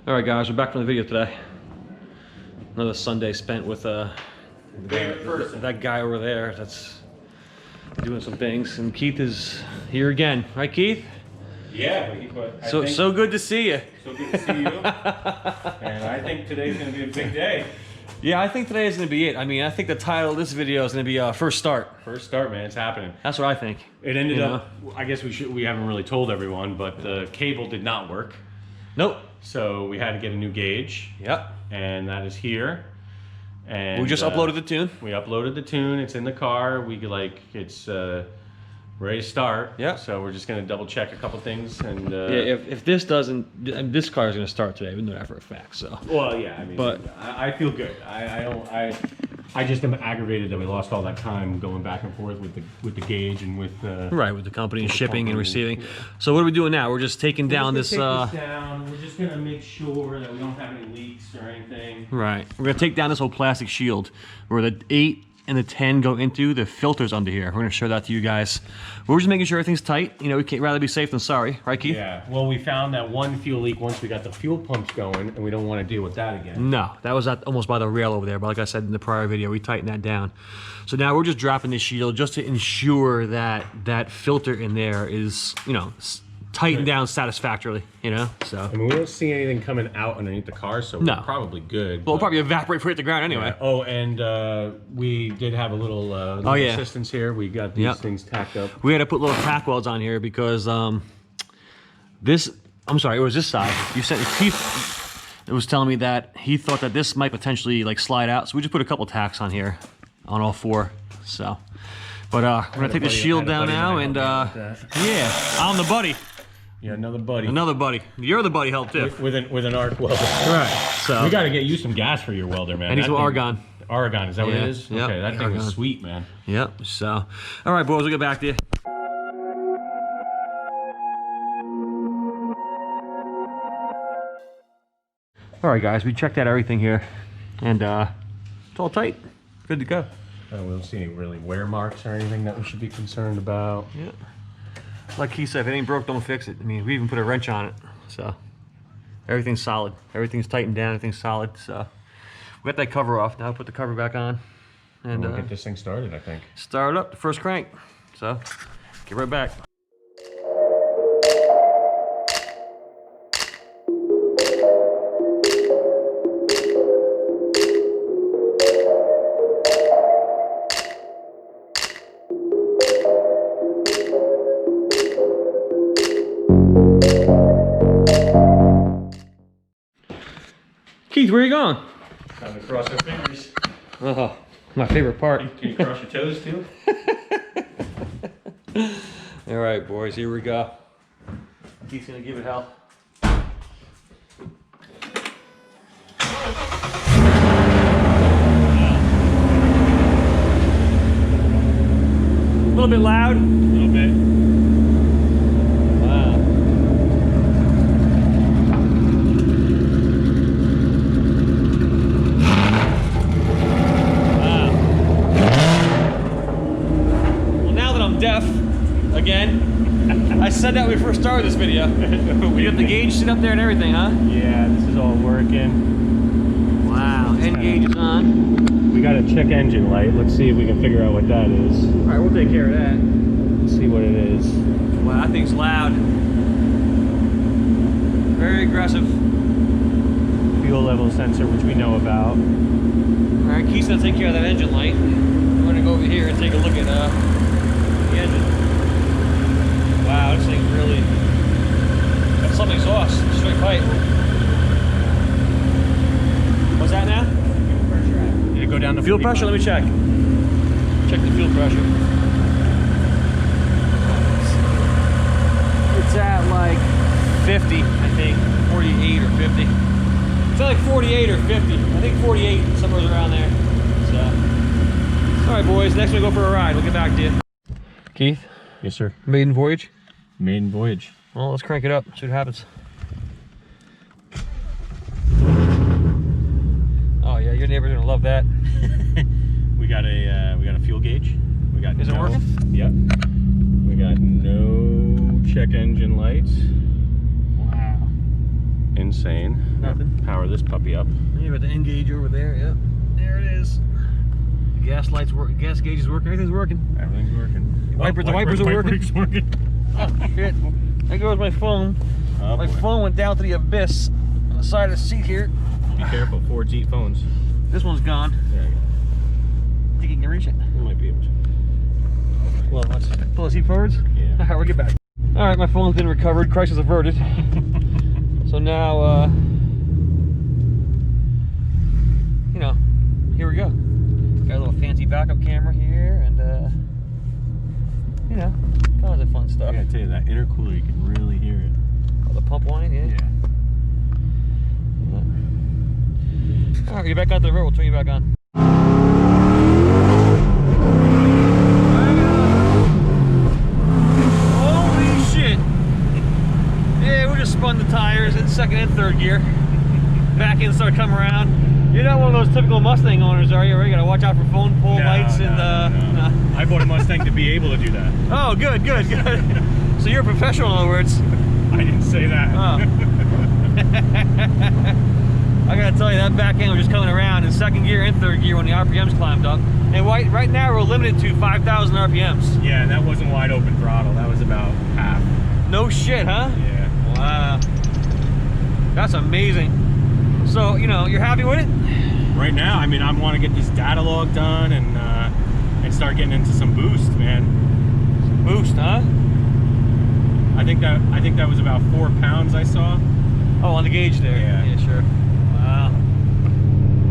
All right, guys, we're back from the video today. Another Sunday spent with that guy over there that's doing some things. And Keith is here again, right, Keith? Yeah, but so good to see you. So good to see you. And I think today's going to be a big day. Yeah, I think today is going to be it. I mean, I think the title of this video is going to be First Start. First start, man. It's happening. That's what I think. It ended up, I guess we haven't really told everyone, but the cable did not work. Nope. So we had to get a new gauge. Yep. And that is here. And we just uploaded the tune. We uploaded the tune. It's in the car. It's ready to start. Yeah. So we're just gonna double check a couple things and. Yeah. If this doesn't, this car is gonna start today. We know that for a fact. So. Well, yeah. I mean, but I feel good. I just am aggravated that we lost all that time going back and forth with the gauge and with right, with the company and shipping and receiving. Yeah. So what are we doing now? We're just taking down this. We're just gonna make sure that we don't have any leaks or anything. Right. We're gonna take down this whole plastic shield where the 8 and the 10 go into. The filters under here. We're gonna show that to you guys. We're just making sure everything's tight. You know, we can't rather be safe than sorry, right, Keith? Yeah. Well, we found that one fuel leak once we got the fuel pumps going, and we don't want to deal with that again. No, that was almost by the rail over there. But like I said in the prior video, we tightened that down. So now we're just dropping the shield just to ensure that that filter in there is, you know, tightened down satisfactorily, you know. So I mean, we don't see anything coming out underneath the car, so we're probably good. Well, it'll probably evaporate before it hit the ground anyway. Yeah. Oh, and we did have a little, assistance here. We got these things tacked up. We had to put little tack welds on here because this, I'm sorry, it was this side. You said Keith, it was telling me that he thought that this might potentially like slide out, so we just put a couple tacks on here, on all 4. So, but we're gonna take the shield down now, and yeah, I'm the buddy. Yeah, another buddy. Another buddy. You're the buddy help too. With an arc welder. Right. So we got to get you some gas for your welder, man. And he's argon. Argon, is that what it is? Yep. Okay, that thing is sweet, man. Yep. So, all right, boys, we'll get back to you. All right, guys, we checked out everything here, and it's all tight. Good to go. We don't see any really wear marks or anything that we should be concerned about. Yeah. Like he said, if it ain't broke, don't fix it. I mean, we even put a wrench on it, so everything's solid. Everything's tightened down. Everything's solid. So we got that cover off. Now put the cover back on, and we'll get this thing started. I think. Start up the first crank. So get right back. Keith, where are you going? Time to cross our fingers. Oh, my favorite part. Can you cross your toes too? All right, boys, here we go. Keith's gonna give it hell. A little bit loud. A little bit. Again, I said that when we first started this video. We got the gauge sit up there and everything, huh? Yeah, this is all working. Wow, end gauge is on. We got a check engine light. Let's see if we can figure out what that is. All right, we'll take care of that. Let's see what it is. Wow, that thing's loud. Very aggressive. Fuel level sensor, which we know about. All right, Keith's gonna take care of that engine light. We're gonna go over here and take a look at the engine. Wow, this thing really got some exhaust, straight pipe. What's that now? Fuel pressure. Did it go down to fuel pressure? Let me check. Check the fuel pressure. It's at like 50, I think. 48 or 50. It's at like 48 or 50. I think 48, somewhere around there. So, all right, boys. Next we go for a ride. We'll get back to you. Keith? Yes, sir. Maiden voyage? Maiden voyage. Well, let's crank it up, see what happens. Oh yeah, your neighbor's gonna love that. we got a fuel gauge. We got Is it working? Yep. We got no check engine lights. Wow. insane. Nothing. Power this puppy up. You got the N gauge over there. Yep, there it is. The gas lights work. Gas gauge is working. Everything's working. Everything's working. The wipers are working. Oh shit! There goes my phone. Oh, my phone went down to the abyss on the side of the seat here. Be careful, Ford's eat phones. This one's gone. There you go. Think you can reach it? You might be able to. Well, let's pull the seat forwards. Yeah. All right, we'll get back. All right, my phone's been recovered. Crisis averted. So now, you know, here we go. Got a little fancy backup camera here, and you know, kinds of fun stuff. I gotta tell you, that intercooler, you can really hear it. Oh, the pump line, yeah. All right, you're back out the road. We'll turn you back on. Holy shit! Yeah, we just spun the tires in second and third gear. Back in, start coming around. You're not one of those typical Mustang owners, are you? Where you gotta watch out for phone pole lights and no. I bought a Mustang to be able to do that. Oh, good. So you're a professional, in other words. I didn't say that. Oh. I gotta tell you, that back end was just coming around in second gear and third gear when the RPMs climbed up. And right now we're limited to 5,000 RPMs. Yeah, and that wasn't wide open throttle. That was about half. No shit, huh? Yeah. Wow. That's amazing. So, you know, you're happy with it? Right now, I mean, I want to get this data log done and start getting into some boost, man. Boost, huh? I think that was about 4 pounds I saw. Oh, on the gauge there. Yeah. Sure. Wow.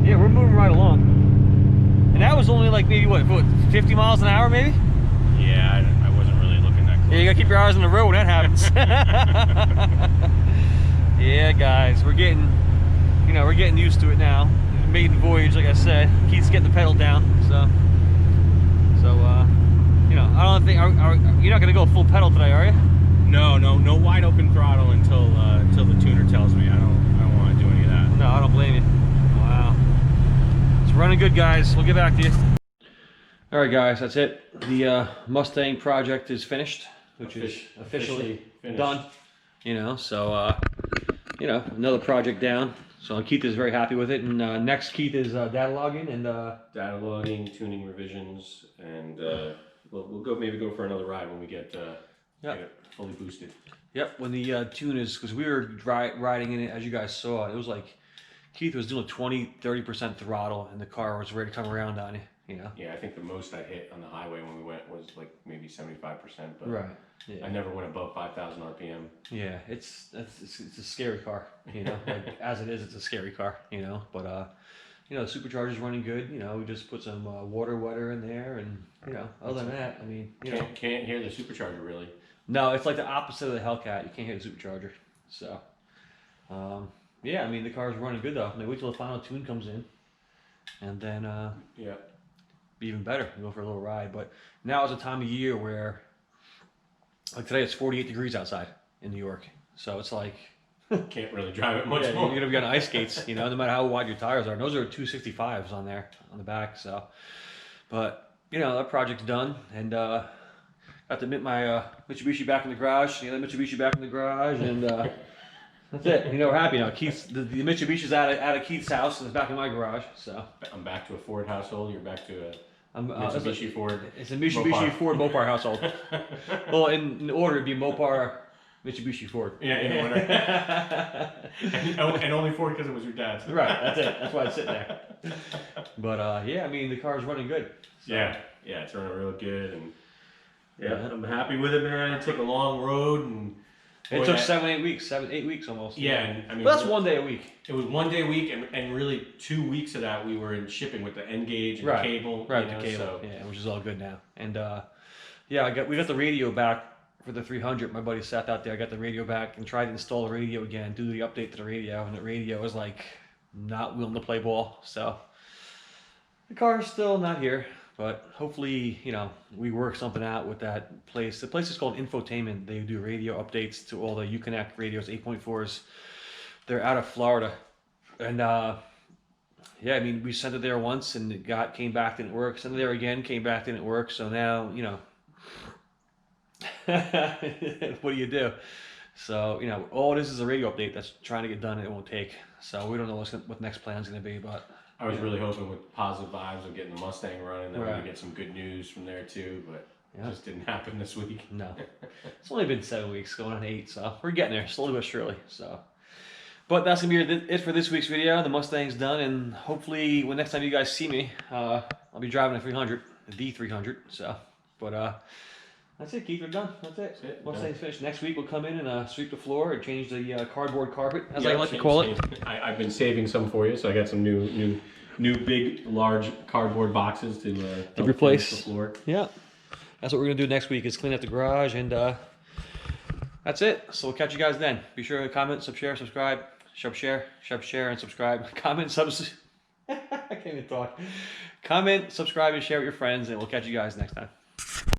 Yeah, we're moving right along. And that was only like maybe what 50 miles an hour, maybe? Yeah, I wasn't really looking that close. Yeah, you gotta keep your eyes on the road when that happens. Yeah, guys, we're getting used to it now. Maiden voyage, like I said. Keith's getting the pedal down, so you know, I don't think you're not gonna go full pedal today, are you? No wide open throttle until the tuner tells me. I don't want to do any of that. No, I don't blame you. Wow, it's running good, guys. We'll get back to you. All right, guys, that's it. The Mustang project is finished, which is officially finished. done. You know, so you know, another project down. So Keith is very happy with it. And next, Keith is data logging and Data logging, tuning revisions, and we'll maybe go for another ride when we get it fully boosted. Yep, when the tune is, because we were riding in it, as you guys saw, it was like Keith was doing 20-30% throttle, and the car was ready to come around on you. You know. Yeah, I think the most I hit on the highway when we went was like maybe 75%, but right. Yeah. I never went above 5,000 RPM. Yeah, it's a scary car, you know. Like, as it is, it's a scary car, you know. But you know, the supercharger's running good. You know, we just put some water wetter in there, and you know, other than that, I mean, you know, Can't hear the supercharger really. no, it's like the opposite of the Hellcat. You can't hear the supercharger. So, yeah, I mean, the car's running good though. Now wait till the final tune comes in, and then Yeah. be even better. We'll go for a little ride. But now is a time of year where, like today, it's 48 degrees outside in New York. So it's like Can't really drive it much yeah, more. you're gonna be on ice skates, you know, no matter how wide your tires are. And those are 265s on there on the back. So, but you know, that project's done, and got to admit my Mitsubishi back in the garage. The other Mitsubishi back in the garage, and that's it. You know, we're happy now. Keith's the Mitsubishi's out of Keith's house, and it's back in my garage. So I'm back to a Ford household. You're back to a Mitsubishi Ford. It's a Mitsubishi Mopar. Ford Mopar household. Well, in order, it'd be Mopar, Mitsubishi Ford. Yeah, in order. and only Ford because it was your dad's. Right, that's it. That's why it's sitting there. But yeah, I mean, the car's running good. So. Yeah, it's running real good, and Yeah. I'm happy with it, man. It took a long road, and It took 7-8 weeks almost. Yeah, and, I mean, but that's 1 day a week. It was 1 day a week, and really 2 weeks of that we were in shipping with the N gauge and Right. cable. Right, you know, the cable. So. Yeah, which is all good now. And yeah, we got the radio back for the 300. My buddy sat out there. I got the radio back and tried to install the radio again, do the update to the radio, and the radio was like not willing to play ball. So the car is still not here, but hopefully, you know, we work something out with that place. The place is called Infotainment. They do radio updates to all the Uconnect radios, 8.4s. They're out of Florida, and yeah, I mean, we sent it there once and it came back, didn't work. Sent it there again, came back, didn't work. So now, you know, what do you do? So, you know, all this is a radio update that's trying to get done and it won't take. So we don't know what the next plan's going to be, but... I was really hoping with positive vibes of getting the Mustang running that we Right. would get some good news from there too, but Yeah. it just didn't happen this week. No. It's only been 7 weeks, going on 8, so we're getting there, slowly but surely. So, but that's going to be it for this week's video. The Mustang's done, and hopefully when next time you guys see me, I'll be driving a 300, a D300, so... But that's it, Keith. We're done. That's it. That's it. Mustang's finished. Next week we'll come in and sweep the floor and change the cardboard carpet, as Yeah, I like to call it. I've been saving some for you, so I got some new big, large cardboard boxes to help replace finish the floor. Yeah, that's what we're gonna do next week. Is clean up the garage, and that's it. So we'll catch you guys then. Be sure to comment, share, subscribe, share, and subscribe. Comment, I can't even talk. Comment, subscribe, and share with your friends, and we'll catch you guys next time.